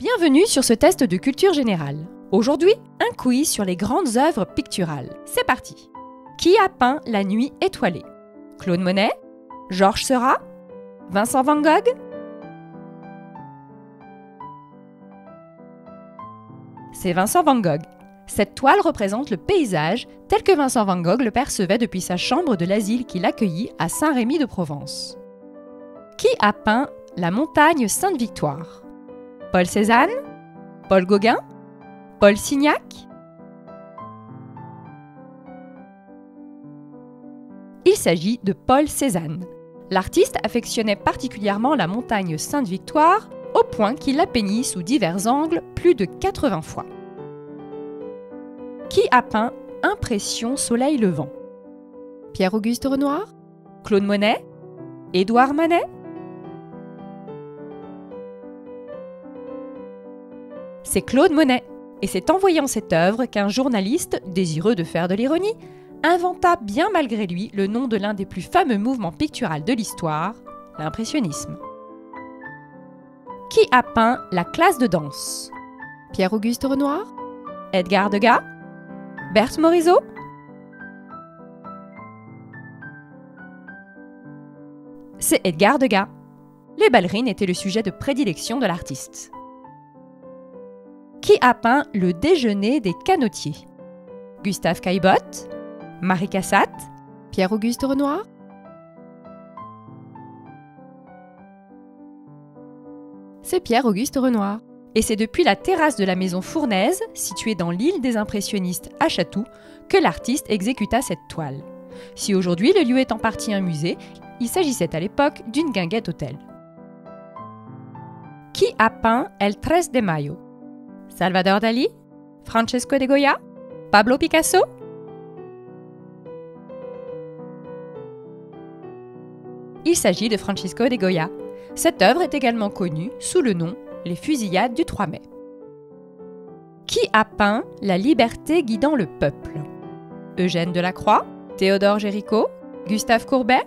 Bienvenue sur ce test de culture générale. Aujourd'hui, un quiz sur les grandes œuvres picturales. C'est parti. Qui a peint La Nuit étoilée? Claude Monet? Georges Seurat? Vincent van Gogh? C'est Vincent van Gogh. Cette toile représente le paysage tel que Vincent van Gogh le percevait depuis sa chambre de l'asile qu'il accueillit à Saint-Rémy de Provence. Qui a peint La Montagne Sainte-Victoire? Paul Cézanne? Paul Gauguin? Paul Signac? Il s'agit de Paul Cézanne. L'artiste affectionnait particulièrement la montagne Sainte-Victoire au point qu'il la peignit sous divers angles plus de 80 fois. Qui a peint Impression soleil levant? Pierre-Auguste Renoir? Claude Monet? Édouard Manet? C'est Claude Monet, et c'est en voyant cette œuvre qu'un journaliste, désireux de faire de l'ironie, inventa bien malgré lui le nom de l'un des plus fameux mouvements picturaux de l'histoire, l'impressionnisme. Qui a peint La Classe de danse? Pierre-Auguste Renoir? Edgar Degas? Berthe Morisot? C'est Edgar Degas. Les ballerines étaient le sujet de prédilection de l'artiste. Qui a peint Le Déjeuner des canotiers? Gustave Caillebotte? Marie Cassatt? Pierre-Auguste Renoir? C'est Pierre-Auguste Renoir. Et c'est depuis la terrasse de la maison Fournaise, située dans l'île des impressionnistes à Chatou, que l'artiste exécuta cette toile. Si aujourd'hui le lieu est en partie un musée, il s'agissait à l'époque d'une guinguette hôtel. Qui a peint El 13 de Mayo? Salvador Dali? Francesco de Goya? Pablo Picasso? Il s'agit de Francisco de Goya. Cette œuvre est également connue sous le nom Les fusillades du 3 mai. Qui a peint La liberté guidant le peuple? Eugène Delacroix? Théodore Géricault? Gustave Courbet?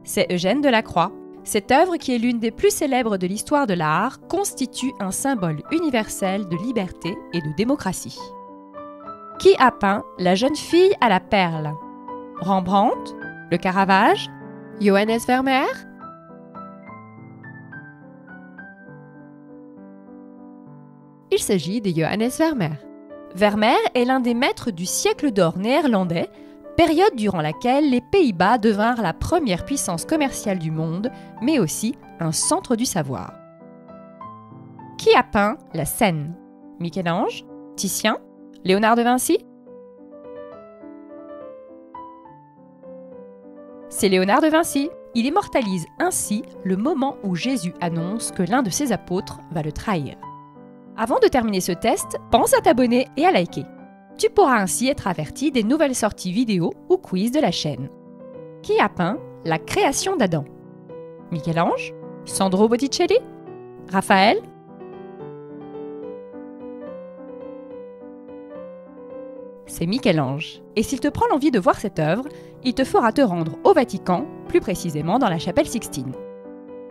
C'est Eugène Delacroix. Cette œuvre, qui est l'une des plus célèbres de l'histoire de l'art, constitue un symbole universel de liberté et de démocratie. Qui a peint La jeune fille à la perle? Rembrandt? Le Caravage? Johannes Vermeer? Il s'agit de Johannes Vermeer. Vermeer est l'un des maîtres du siècle d'or néerlandais, période durant laquelle les Pays-Bas devinrent la première puissance commerciale du monde, mais aussi un centre du savoir. Qui a peint La Seine? Michel-Ange? Titien? Léonard de Vinci? C'est Léonard de Vinci. Il immortalise ainsi le moment où Jésus annonce que l'un de ses apôtres va le trahir. Avant de terminer ce test, pense à t'abonner et à liker. Tu pourras ainsi être averti des nouvelles sorties vidéo ou quiz de la chaîne. Qui a peint La création d'Adam? Michel-Ange? Sandro Botticelli? Raphaël? C'est Michel-Ange. Et s'il te prend l'envie de voir cette œuvre, il te fera te rendre au Vatican, plus précisément dans la chapelle Sixtine.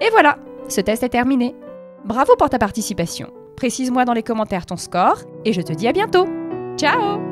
Et voilà, ce test est terminé. Bravo pour ta participation. Précise-moi dans les commentaires ton score et je te dis à bientôt. Ciao!